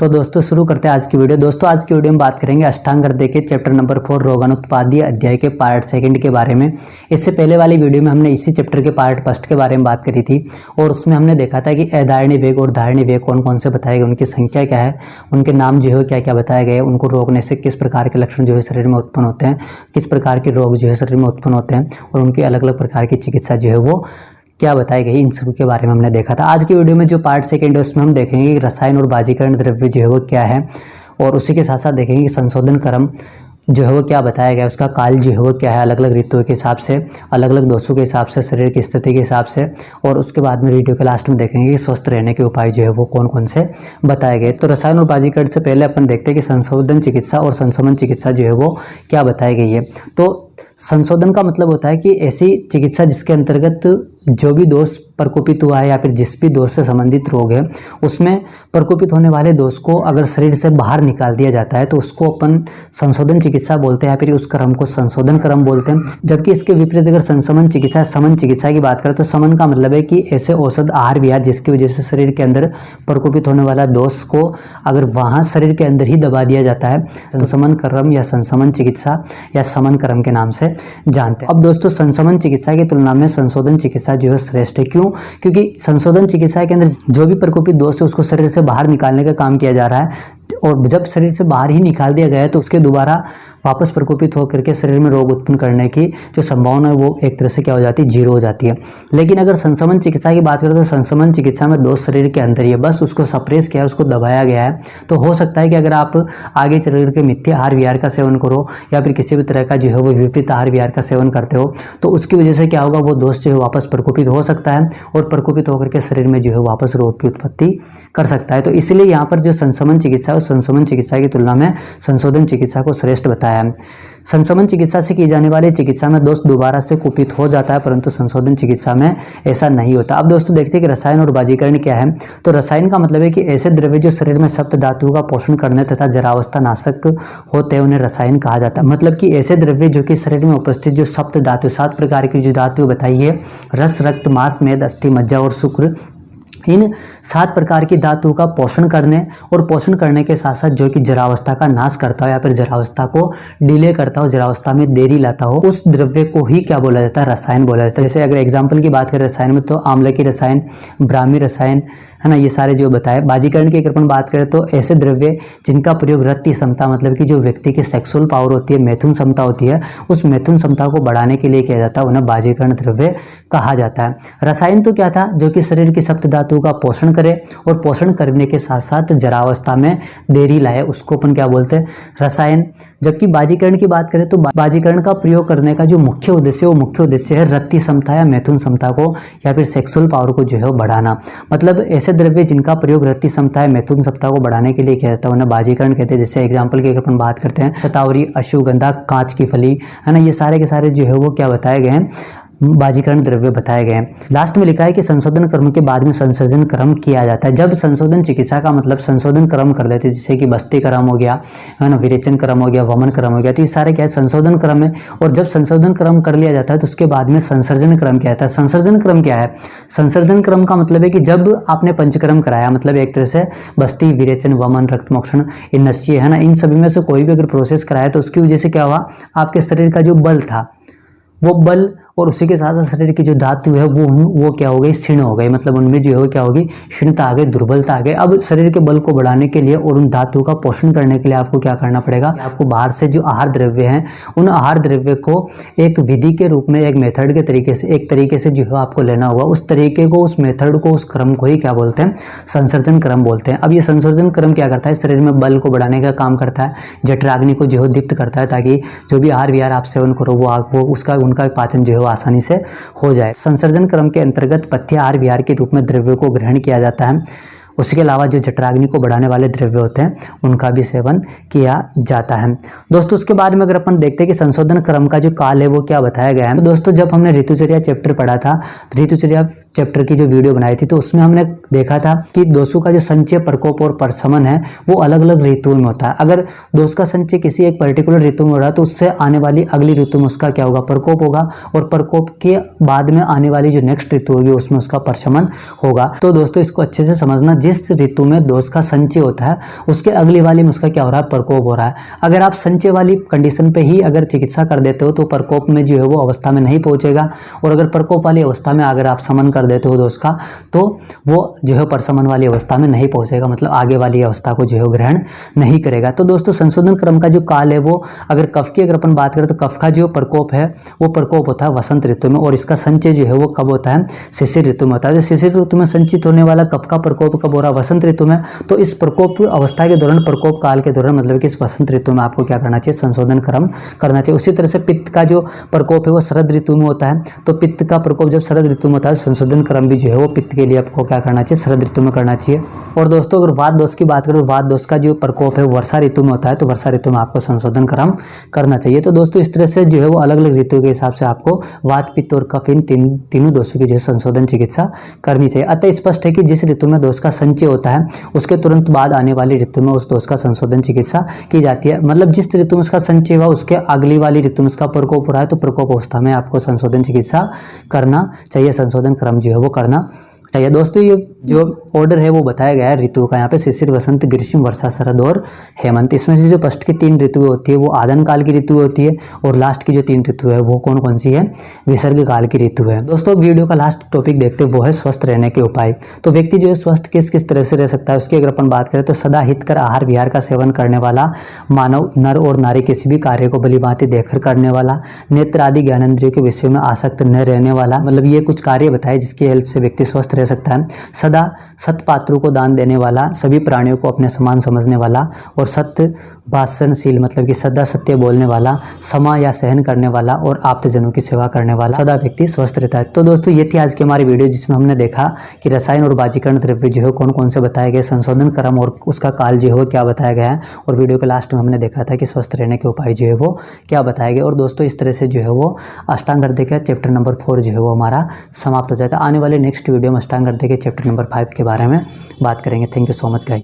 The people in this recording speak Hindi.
तो दोस्तों शुरू करते हैं आज की वीडियो। दोस्तों आज की वीडियो में बात करेंगे अष्टांग हृदय के चैप्टर नंबर 4 रोगाणुत्पादीय अध्याय के पार्ट सेकंड के बारे में। इससे पहले वाली वीडियो में हमने इसी चैप्टर के पार्ट फर्स्ट के बारे में बात करी थी और उसमें हमने देखा था कि अधारणी वेग और धारणी वेग कौन कौन से बताए गए, उनकी संख्या क्या है, उनके नाम जो है क्या क्या बताए गए, उनको रोकने से किस प्रकार के लक्षण जो है शरीर में उत्पन्न होते हैं, किस प्रकार के रोग जो है शरीर में उत्पन्न होते हैं और उनकी अलग अलग प्रकार की चिकित्सा जो है वो क्या बताई गई, इन सब के बारे में हमने देखा था। आज की वीडियो में जो पार्ट सेकंड है उसमें हम देखेंगे कि रसायन और बाजीकरण द्रव्य जो है वो क्या है और उसी के साथ साथ देखेंगे कि संशोधन क्रम जो है वो क्या बताया गया, उसका काल जो है वो क्या है, अलग अलग ऋतुओं के हिसाब से, अलग अलग दोषों के हिसाब से, शरीर की स्थिति के हिसाब से। और उसके बाद में वीडियो के लास्ट में देखेंगे कि स्वस्थ रहने के उपाय जो है वो कौन कौन से बताए गए। तो रसायन और बाजीकरण से पहले अपन देखते हैं कि संशोधन चिकित्सा और संशमन चिकित्सा जो है वो क्या बताई गई है। तो संशोधन का मतलब होता है कि ऐसी चिकित्सा जिसके अंतर्गत जो भी दोष प्रकोपित हुआ है या फिर जिस भी दोष से संबंधित रोग है उसमें प्रकोपित होने वाले दोष को अगर शरीर से बाहर निकाल दिया जाता है तो उसको अपन संशोधन चिकित्सा बोलते हैं या फिर उस क्रम को संशोधन क्रम बोलते हैं। जबकि इसके विपरीत अगर संशमन चिकित्सा समन चिकित्सा की बात करें तो समन का मतलब है कि ऐसे औषध आहार विहार जिसकी वजह से शरीर के अंदर प्रकोपित होने वाला दोष को अगर वहाँ शरीर के अंदर ही दबा दिया जाता है तो समन क्रम या संशमन चिकित्सा या समन क्रम के नाम से जानते हैं। अब दोस्तों संशमन चिकित्सा की तुलना में संशोधन चिकित्सा जो है श्रेष्ठ है। क्यों? क्योंकि संशोधन चिकित्सा के अंदर जो भी प्रकोपित दोष है उसको शरीर से बाहर निकालने का काम किया जा रहा है और जब शरीर से बाहर ही निकाल दिया गया है तो उसके दोबारा वापस प्रकोपित होकर के शरीर में रोग उत्पन्न करने की जो संभावना है वो एक तरह से क्या हो जाती है, जीरो हो जाती है। लेकिन अगर संशमन चिकित्सा की बात करें तो संशमन चिकित्सा में दोष शरीर के अंदर ही है, बस उसको सप्रेस किया है, उसको दबाया गया है। तो हो सकता है कि अगर आप आगे शरीर के मिथ्या आहार विहार का सेवन करो या फिर किसी भी तरह का जो है वो विपरीत आहार विहार का सेवन करते हो तो उसकी वजह से क्या होगा, वो दोष जो है वापस प्रकोपित हो सकता है और प्रकोपित होकर के शरीर में जो है वापस रोग की उत्पत्ति कर सकता है। तो इसलिए यहाँ पर जो संशमन चिकित्सा है संशमन चिकित्सा की तुलना में संशोधन चिकित्सा को श्रेष्ठ बताया है। संशमन चिकित्सा से की जाने वाली चिकित्सा में दोष दोबारा से कुपित हो जाता है परंतु संशोधन चिकित्सा में ऐसा नहीं होता। अब दोस्तों देखते हैं कि रसायन और बाजीकरण क्या है। तो रसायन का मतलब है कि ऐसे द्रव्य जो शरीर में सप्त धातुओं का पोषण करने तथा जरावस्था नाशक होते हैं उन्हें रसायन कहा जाता है। मतलब कि ऐसे द्रव्य जो कि शरीर में उपस्थित जो सप्त धातु 7 प्रकार की जो धातु बताई है, रस, रक्त, मांस, मेद, अस्थि, मज्जा और शुक्र, इन 7 प्रकार की धातुओं का पोषण करने और पोषण करने के साथ साथ जो कि जरावस्था का नाश करता हो या फिर जरावस्था को डिले करता हो, जरावस्था में देरी लाता हो, उस द्रव्य को ही क्या बोला जाता है, रसायन बोला जाता है। जैसे अगर एग्जांपल की बात करें रसायन में तो आम्ल की रसायन, ब्राह्मी रसायन है ना, ये सारे जो बताए। बाजीकरण की अगर अपन बात करें तो ऐसे द्रव्य जिनका प्रयोग रति क्षमता मतलब कि जो व्यक्ति की सेक्सुअल पावर होती है, मैथुन क्षमता होती है, उस मैथुन क्षमता को बढ़ाने के लिए किया जाता है, उन्हें बाजीकरण द्रव्य कहा जाता है। रसायन तो क्या था, जो कि शरीर की सप्त धातु का पोषण करे और पोषण करने के साथ साथ जरावस्था में देरी लाए, उसको अपन क्या बोलते हैं, रसायन। जबकि बाजीकरण की बात करें तो बाजीकरण का प्रयोग करने का जो मुख्य उद्देश्य वो मुख्य उद्देश्य है रति क्षमता या मैथुन क्षमता को या फिर सेक्सुअल पावर को जो है बढ़ाना। मतलब ऐसे द्रव्य जिनका प्रयोग रति क्षमता या मैथुन क्षमता को बढ़ाने के लिए किया जाता है उन्हें बाजीकरण कहते हैं। जैसे एग्जाम्पल की अगर अपन बात करते हैं शतावरी, अश्वगंधा, कांच की फली है ना, ये सारे के सारे जो है वो क्या बताए गए हैं, बाजीकरण द्रव्य बताए गए हैं। लास्ट में लिखा है कि संशोधन क्रम के बाद में संसर्जन क्रम किया जाता है। जब संशोधन चिकित्सा का मतलब संशोधन क्रम कर लेते हैं, जैसे कि बस्ती क्रम हो गया है ना, विरेचन क्रम हो गया, वमन क्रम हो गया, तो ये सारे क्या है, संशोधन क्रम है। और जब संशोधन क्रम कर लिया जाता है तो उसके बाद में संसर्जन क्रम किया जाता है। संसर्जन क्रम क्या है, संसर्जन क्रम का मतलब है कि जब आपने पंचक्रम कराया, मतलब एक तरह से बस्ती, विरेचन, वमन, रक्तमोक्षण, इन नस्य है ना, इन सभी में से कोई भी अगर प्रोसेस कराया तो उसकी वजह से क्या हुआ, आपके शरीर का जो बल था वो बल और उसी के साथ साथ शरीर की जो धातु है वो क्या हो गई, क्षीण हो गई। मतलब उनमें जो है क्या होगी, क्षीणता आ गई, दुर्बलता आ गई। अब शरीर के बल को बढ़ाने के लिए और उन धातुओं का पोषण करने के लिए आपको क्या करना पड़ेगा, आपको बाहर से जो आहार द्रव्य हैं उन आहार द्रव्य को एक विधि के रूप में, एक मेथड के तरीके से, एक तरीके से जो है आपको लेना होगा। उस तरीके को, उस मेथड को, उस क्रम को ही क्या बोलते हैं, संसर्जन क्रम बोलते हैं। अब ये संसर्जन क्रम क्या करता है, शरीर में बल को बढ़ाने का काम करता है, जठराग्नि को जो है दीप्त करता है ताकि जो भी आहार विहार आप सेवन करो वो उसका उनका पाचन जो है आसानी से हो जाए। संसर्जन क्रम के अंतर्गत पथ्य आहार विहार के रूप में द्रव्यों को ग्रहण किया जाता है। उसके अलावा जो जठराग्नि को बढ़ाने वाले द्रव्य होते हैं उनका भी सेवन किया जाता है। दोस्तों उसके बाद में अगर अपन देखते हैं कि संशोधन क्रम का जो काल है वो क्या बताया गया है। तो दोस्तों जब हमने ऋतुचर्या चैप्टर पढ़ा था, ऋतुचर्या चैप्टर की जो वीडियो बनाई थी, तो उसमें हमने देखा था कि दोषों का जो संचय, प्रकोप और प्रशमन है वो अलग अलग ऋतुओं में होता है। अगर दोष का संचय किसी एक पर्टिकुलर ऋतु में हो रहा है तो उससे आने वाली अगली ऋतु में उसका क्या होगा, प्रकोप होगा, और प्रकोप के बाद में आने वाली जो नेक्स्ट ऋतु होगी उसमें उसका प्रशमन होगा। तो दोस्तों इसको अच्छे से समझना, जिस ऋतु में दोष का संचय होता है उसके अगली वाली में उसका क्या हो रहा है, प्रकोप हो रहा है। अगर आप संचय वाली कंडीशन पे ही अगर चिकित्सा कर देते हो तो प्रकोप में जो है वो अवस्था में नहीं पहुंचेगा, और अगर प्रकोप वाली अवस्था में अगर आप समन कर देते हो दोष का तो वो जो है प्रशमन वाली अवस्था में नहीं पहुंचेगा, मतलब आगे वाली अवस्था को जो है ग्रहण नहीं करेगा। तो दोस्तों संशोधन क्रम का जो काल है वो, अगर कफ की अगर अपन बात करें तो कफ का जो प्रकोप है वो प्रकोप होता है वसंत ऋतु में, और इसका संचय जो है वो कब होता है, शिशिर ऋतु में होता है। तो शिशिर ऋतु में संचित होने वाला कफ का प्रकोप कब हो रहा है, वसंत ऋतु में। तो इस प्रकोप अवस्था के दौरान, प्रकोप काल के दौरान, मतलब कि इस वसंत ऋतु में आपको क्या करना चाहिए, संशोधन क्रम करना चाहिए। उसी तरह से पित्त का जो प्रकोप है वो शरद ऋतु में होता है। तो पित्त का प्रकोप जब शरद ऋतु में होता है, संशोधन क्रम भी जो है वो पित्त के लिए आपको क्या करना चाहिए, शरद ऋतु में करना चाहिए। और दोस्तों अगर वात दोष की बात करें तो वात दोष का जो प्रकोप है वर्षा ऋतु में होता है, तो वर्षा ऋतु में आपको संशोधन क्रम करना चाहिए। तो दोस्तों इस तरह से जो है वो अलग अलग ऋतु के हिसाब से आपको वात, पित्त और कफ इन तीनों दोषों की जो है संशोधन चिकित्सा करनी चाहिए। अतः स्पष्ट है कि जिस ऋतु में दोष का संचय होता है उसके तुरंत बाद आने वाली ऋतु में उस दोष का संशोधन चिकित्सा की जाती है। मतलब जिस ऋतु में उसका संचय हुआ उसके अगली वाली ऋतु में उसका प्रकोप हो रहा है तो प्रकोप अवस्था में आपको संशोधन चिकित्सा करना चाहिए, संशोधन क्रम जो है वो करना चाहिए। दोस्तों ये जो ऑर्डर है वो बताया गया है ऋतु का, यहाँ पे शिशिर, वसंत, ग्रीष्म, वर्षा, शरद और हेमंत। इसमें से जो फर्स्ट की 3 ऋतु होती है वो आदन काल की ऋतु होती है, और लास्ट की जो 3 ऋतु है वो कौन कौन सी है, विसर्ग काल की ऋतु है। दोस्तों वीडियो का लास्ट टॉपिक देखते हैं, वो है स्वस्थ रहने के उपाय। तो व्यक्ति जो है स्वस्थ किस किस तरह से रह सकता है उसकी अगर अपन बात करें तो सदा हितकर आहार विहार का सेवन करने वाला मानव, नर और नारी किसी भी कार्य को भलीभांति देखकर करने वाला, नेत्र आदि ज्ञानेंद्रियों के विषयों में आसक्त न रहने वाला, मतलब ये कुछ कार्य बताए जिसकी हेल्प से व्यक्ति स्वस्थ रह सकता है। सदा सत्पात्रों को दान देने वाला, सभी प्राणियों को अपने समान समझने वाला, और सत्य भाषणशील, मतलब कि सदा सत्य बोलने वाला, क्षमा या सहन करने वाला, और आप्तजनों की सेवा करने वाला सदा व्यक्ति स्वस्थ रहता है। तो दोस्तों ये थी आज की हमारी वीडियो जिसमें हमने देखा कि रसायन और बाजीकरण द्रव्य जो है कौन कौन से बताए गए, संशोधन क्रम और उसका काल जो है क्या बताया गया है, और वीडियो के लास्ट में हमने देखा था कि स्वस्थ रहने के उपाय जो है वो क्या बताए गए। और दोस्तों इस तरह से जो है वो अष्टांग हृदय का चैप्टर नंबर 4 जो है वो हमारा समाप्त हो जाता है। आने वाले नेक्स्ट वीडियो में अष्टांग हृदय के चैप्टर नंबर 5 के बारे में बात करेंगे। Thank you so much guys.